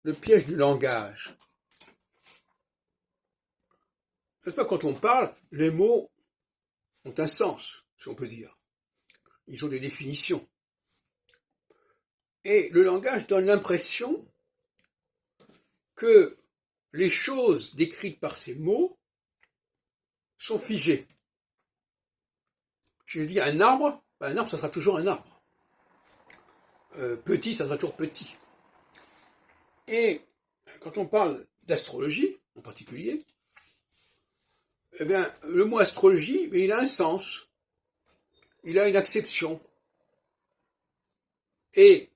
le piège du langage. N'est-ce pas, quand on parle, les mots ont un sens, si on peut dire. Ils ont des définitions. Et le langage donne l'impression que les choses décrites par ces mots sont figées. Je dis un arbre ça sera toujours un arbre. Petit, ça sera toujours petit. Et quand on parle d'astrologie, en particulier, eh bien, le mot astrologie, il a un sens. Il a une acception. Et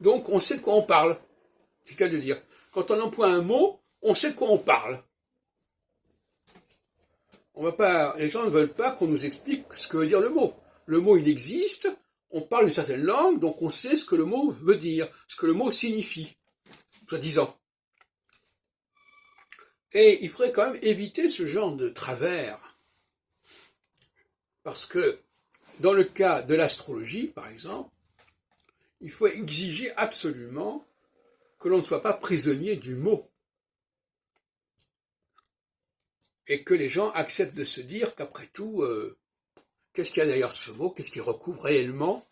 donc, on sait de quoi on parle. C'est le cas de dire. Quand on emploie un mot, on sait de quoi on parle. Les gens ne veulent pas qu'on nous explique ce que veut dire le mot. Le mot, il existe, on parle une certaine langue, donc on sait ce que le mot veut dire, ce que le mot signifie, soi-disant. Et il faudrait quand même éviter ce genre de travers. Parce que, dans le cas de l'astrologie, par exemple, il faut exiger absolument que l'on ne soit pas prisonnier du mot. Et que les gens acceptent de se dire qu'après tout, qu'est-ce qu'il y a derrière ce mot, qu'est-ce qu'il recouvre réellement.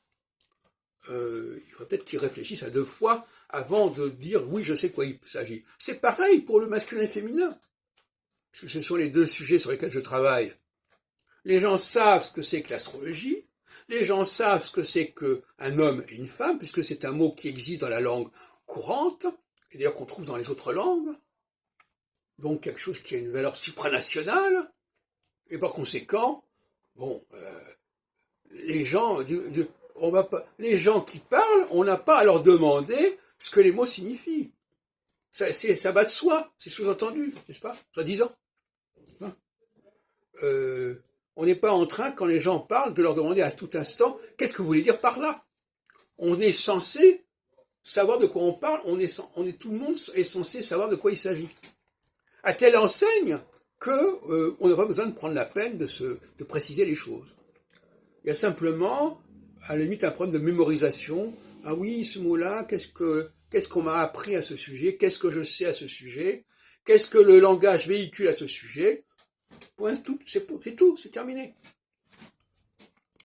Il faudrait peut-être qu'ils réfléchissent à 2 fois avant de dire oui, je sais de quoi il s'agit. C'est pareil pour le masculin et le féminin, parce que ce sont les 2 sujets sur lesquels je travaille. Les gens savent ce que c'est que l'astrologie, les gens savent ce que c'est qu'un homme et une femme, puisque c'est un mot qui existe dans la langue courante, et d'ailleurs qu'on trouve dans les autres langues, donc quelque chose qui a une valeur supranationale, et par conséquent, les gens, les gens qui parlent, on n'a pas à leur demander ce que les mots signifient. Ça va de soi, c'est sous-entendu, n'est-ce pas, soi-disant. On n'est pas en train, quand les gens parlent, de leur demander à tout instant qu'est-ce que vous voulez dire par là. On est censé savoir de quoi on parle, tout le monde est censé savoir de quoi il s'agit. À telle enseigne que on n'a pas besoin de prendre la peine de préciser les choses. Il y a simplement, à la limite, un problème de mémorisation. Ah oui, ce mot-là, qu'est-ce qu'on m'a appris à ce sujet? Qu'est-ce que je sais à ce sujet? Qu'est-ce que le langage véhicule à ce sujet? Point, c'est tout, c'est terminé.